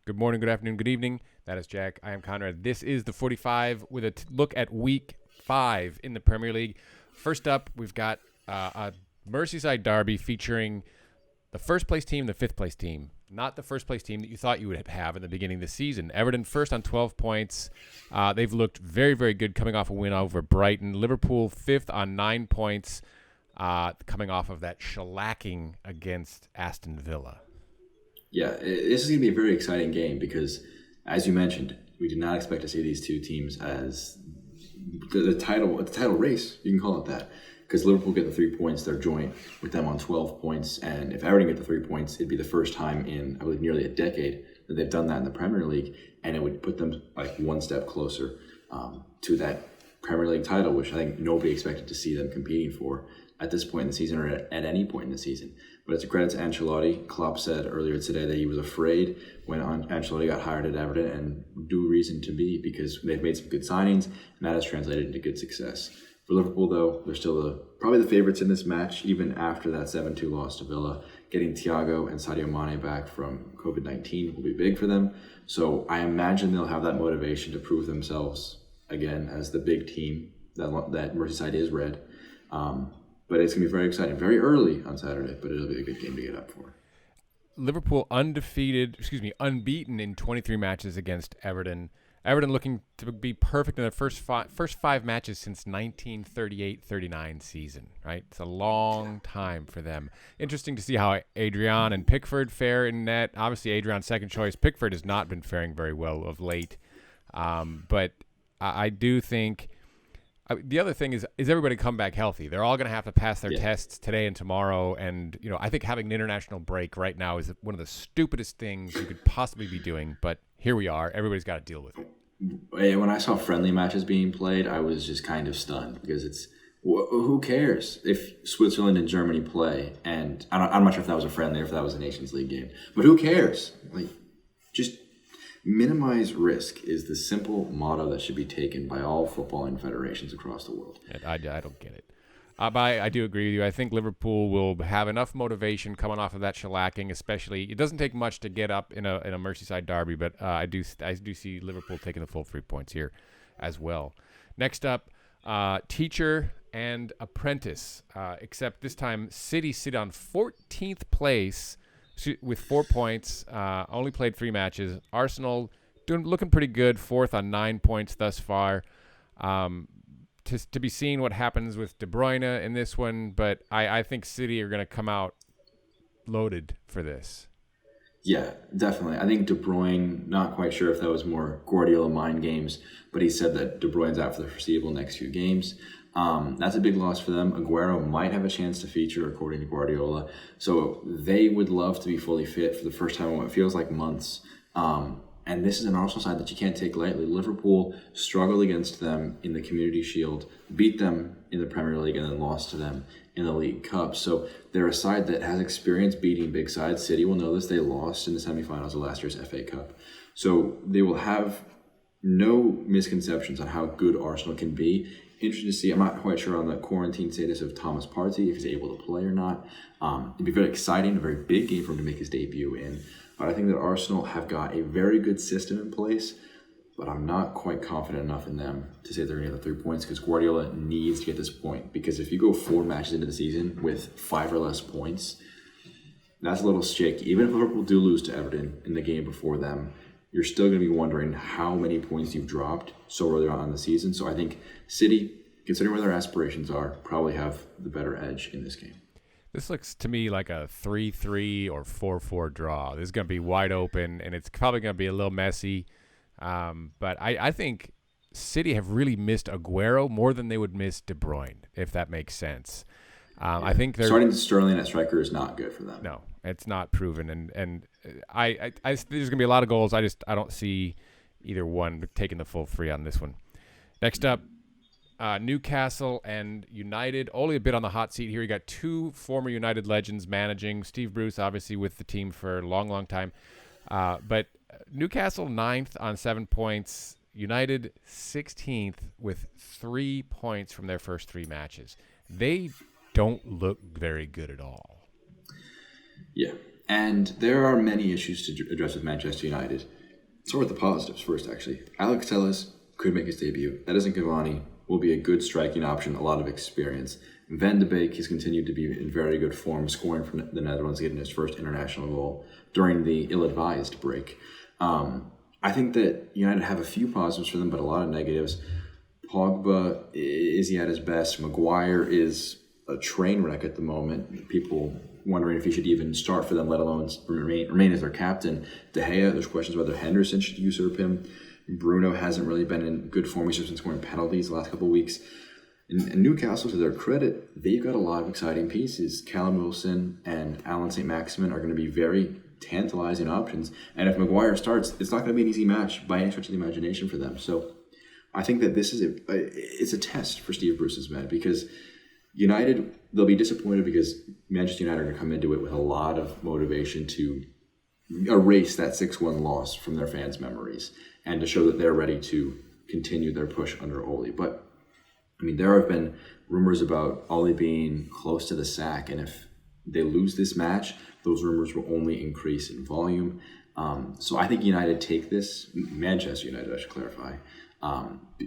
Good morning, good afternoon, good evening. That is Jack. I am Conrad. This is the 45 with a look at week 5 in the Premier League. First up, we've got a Merseyside Derby featuring the first place team, the fifth place team. Not the first place team that you thought you would have in the beginning of the season. Everton first on 12 points. They've looked very, very good coming off a win over Brighton. Liverpool fifth on 9 points, coming off of that shellacking against Aston Villa. Yeah, this is going to be a very exciting game because, as you mentioned, we did not expect to see these two teams as the title race. You can call it that, because Liverpool get the 3 points. They're joint with them on 12 points, and if Everton get the 3 points, it'd be the first time in, I believe, nearly a decade that they've done that in the Premier League, and it would put them like one step closer to that Premier League title, which I think nobody expected to see them competing for at this point in the season or at any point in the season. But it's a credit to Ancelotti. Klopp said earlier today that he was afraid when Ancelotti got hired at Everton, and due reason to be, because they've made some good signings, and that has translated into good success. For Liverpool, though, they're still probably the favorites in this match, even after that 7-2 loss to Villa. Getting Thiago and Sadio Mane back from COVID-19 will be big for them. So I imagine they'll have that motivation to prove themselves again as the big team that Merseyside is red. But it's going to be very exciting, very early on Saturday, but it'll be a good game to get up for. Liverpool unbeaten in 23 matches against Everton. Everton looking to be perfect in their first five matches since 1938-39 season, right? It's a long time for them. Interesting to see how Adrian and Pickford fare in net. Obviously, Adrian's second choice. Pickford has not been faring very well of late. But I do think the other thing is everybody come back healthy. They're all going to have to pass their tests today and tomorrow. And, I think having an international break right now is one of the stupidest things you could possibly be doing. But here we are. Everybody's got to deal with it. When I saw friendly matches being played, I was just kind of stunned because who cares if Switzerland and Germany play? And I'm not sure if that was a friendly or if that was a Nations League game. But who cares? Just minimize risk is the simple motto that should be taken by all footballing federations across the world. I don't get it. But I do agree with you. I think Liverpool will have enough motivation coming off of that shellacking, especially. It doesn't take much to get up in a Merseyside derby, but I do see Liverpool taking the full 3 points here as well. Next up, Teacher and Apprentice, except this time City sit on 14th place with 4 points, only played 3 matches. Arsenal looking pretty good, 4th on 9 points thus far. To be seen what happens with De Bruyne in this one, but I think City are going to come out loaded for this. Yeah, definitely. I think De Bruyne, not quite sure if that was more Guardiola mind games, but he said that De Bruyne's out for the foreseeable next few games. That's a big loss for them. Aguero might have a chance to feature, according to Guardiola. So they would love to be fully fit for the first time in what feels like months. And this is an Arsenal side that you can't take lightly. Liverpool struggled against them in the Community Shield, beat them in the Premier League, and then lost to them in the League Cup. So they're a side that has experience beating big sides. City will know this. They lost in the semifinals of last year's FA Cup. So they will have no misconceptions on how good Arsenal can be. Interesting to see. I'm not quite sure on the quarantine status of Thomas Partey, if he's able to play or not. It'd be very exciting, a very big game for him to make his debut in. But I think that Arsenal have got a very good system in place, but I'm not quite confident enough in them to say they're going to get the 3 points, because Guardiola needs to get this point. Because if you go 4 matches into the season with 5 or less points, that's a little shaky. Even if Liverpool do lose to Everton in the game before them, you're still going to be wondering how many points you've dropped so early on in the season. So I think City, considering where their aspirations are, probably have the better edge in this game. This looks to me like a 3-3 or 4-4 draw. This is going to be wide open, and it's probably going to be a little messy. But I think City have really missed Aguero more than they would miss De Bruyne, if that makes sense. I think they're starting Sterling at striker is not good for them. No, it's not proven, and I there's going to be a lot of goals. I don't see either one taking the full 3 on this one. Next up, Newcastle and United. Only a bit on the hot seat here. You got 2 former United legends managing. Steve Bruce, obviously, with the team for a long, long time. But Newcastle 9th on 7 points. United 16th with 3 points from their first 3 matches. They don't look very good at all. Yeah. And there are many issues to address with Manchester United. Start with the positives first, actually. Alex Telles could make his debut. Edison Cavani will be a good striking option, a lot of experience. Van de Beek has continued to be in very good form, scoring for the Netherlands, getting his first international goal during the ill-advised break. I think that United have a few positives for them, but a lot of negatives. Pogba, is he at his best? Maguire is a train wreck at the moment. People wondering if he should even start for them, let alone remain as their captain. De Gea, there's questions whether Henderson should usurp him. Bruno hasn't really been in good form. He's just been scoring penalties the last couple of weeks. And Newcastle, to their credit, they've got a lot of exciting pieces. Callum Wilson and Alan St. Maximin are going to be very tantalizing options. And if Maguire starts, it's not going to be an easy match by any stretch of the imagination for them. So I think that this is it's a test for Steve Bruce's men, because United, they'll be disappointed because Manchester United are going to come into it with a lot of motivation to erase that 6-1 loss from their fans' memories and to show that they're ready to continue their push under Ole. But, I mean, there have been rumors about Ole being close to the sack, and if they lose this match, those rumors will only increase in volume. So I think United take this, Manchester United, I should clarify,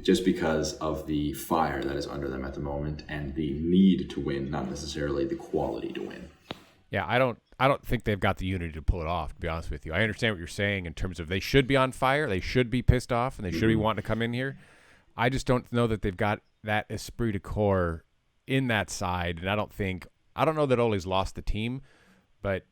just because of the fire that is under them at the moment and the need to win, not necessarily the quality to win. Yeah, I don't think they've got the unity to pull it off, to be honest with you. I understand what you're saying in terms of they should be on fire, they should be pissed off, and they should be wanting to come in here. I just don't know that they've got that esprit de corps in that side, and I don't know that Ole's lost the team, but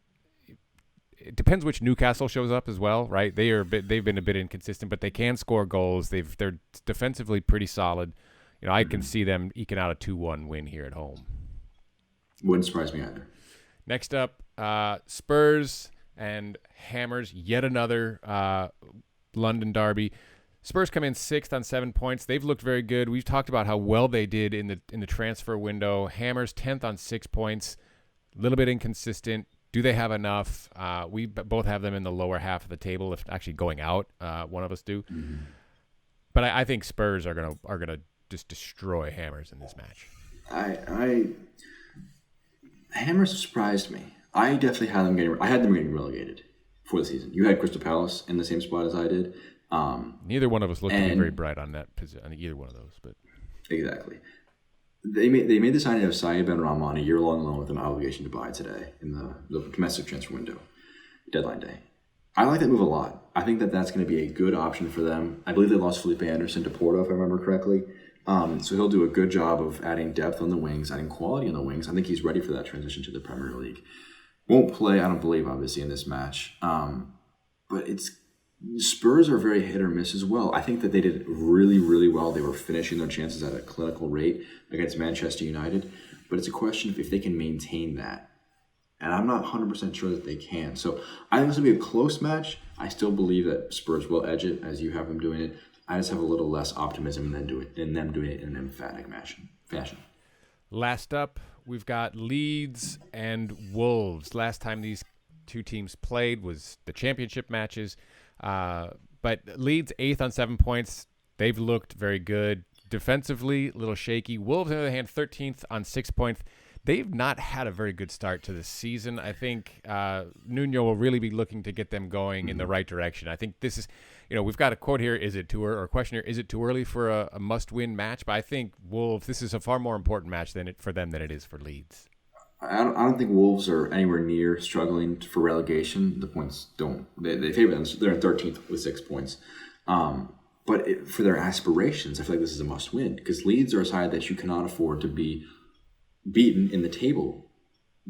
it depends which Newcastle shows up as well, right? They've been a bit inconsistent, but they can score goals. They're defensively pretty solid. You know, I can see them eking out a 2-1 win here at home. Wouldn't surprise me either. Next up, Spurs and Hammers, yet another London derby. Spurs come in 6th on 7 points. They've looked very good. We've talked about how well they did in the transfer window. Hammers 10th on 6 points, a little bit inconsistent. Do they have enough? We both have them in the lower half of the table, if actually going out. One of us do. Mm-hmm. But I think Spurs are gonna just destroy Hammers in this match. Hammers surprised me. I definitely had them getting relegated for the season. You had Crystal Palace in the same spot as I did. Neither one of us looked to be very bright on that on either one of those, but exactly. They made the signing of Saeed Ben Rahman a year-long loan with an obligation to buy today in the domestic transfer window, deadline day. I like that move a lot. I think that that's going to be a good option for them. I believe they lost Felipe Anderson to Porto, if I remember correctly. So he'll do a good job of adding depth on the wings, adding quality on the wings. I think he's ready for that transition to the Premier League. Won't play, I don't believe, obviously, in this match. But Spurs are very hit or miss as well. I think that they did really, really well. They were finishing their chances at a clinical rate against Manchester United. But it's a question of if they can maintain that. And I'm not 100% sure that they can. So I think this will be a close match. I still believe that Spurs will edge it as you have them doing it. I just have a little less optimism in them doing it in an emphatic fashion. Last up, we've got Leeds and Wolves. Last time these two teams played was the championship matches. But Leeds 8th on 7 points. They've looked very good. Defensively, a little shaky. Wolves, on the other hand, 13th on 6 points. They've not had a very good start to the season. I think Nuno will really be looking to get them going in the right direction. I think this is, we've got a quote here, is it too early, or a question here, is it too early for a must-win match? But I think Wolves, this is a far more important match for them than it is for Leeds. I don't think Wolves are anywhere near struggling for relegation. The points don't. They favor them. They're in 13th with 6 points. But for their aspirations, I feel like this is a must-win because Leeds are a side that you cannot afford to be beaten in the table.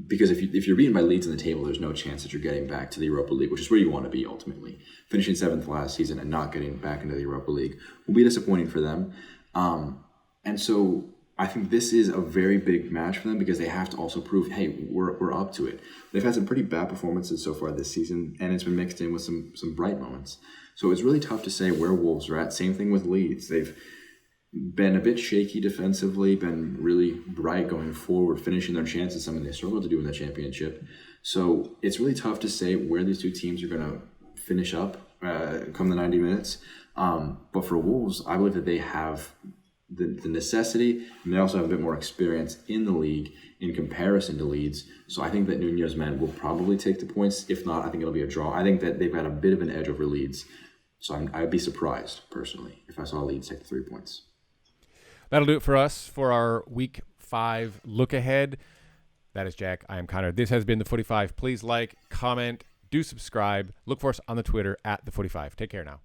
Because if you're beaten by Leeds in the table, there's no chance that you're getting back to the Europa League, which is where you want to be ultimately. Finishing 7th last season and not getting back into the Europa League will be disappointing for them. And so I think this is a very big match for them because they have to also prove, hey, we're up to it. They've had some pretty bad performances so far this season, and it's been mixed in with some bright moments. So it's really tough to say where Wolves are at. Same thing with Leeds. They've been a bit shaky defensively, been really bright going forward, finishing their chances, something they struggled to do in the championship. So it's really tough to say where these two teams are going to finish up come the 90 minutes. But for Wolves, I believe that they have the necessity, and they also have a bit more experience in the league in comparison to Leeds. So I think that Nunez men will probably take the points. If not, I think it'll be a draw. I think that they've got a bit of an edge over Leeds. So I'd be surprised, personally, if I saw Leeds take the 3 points. That'll do it for us for our Week 5 look ahead. That is Jack. I am Connor. This has been The Footy 5. Please like, comment, do subscribe. Look for us on the Twitter at The Footy 5. Take care now.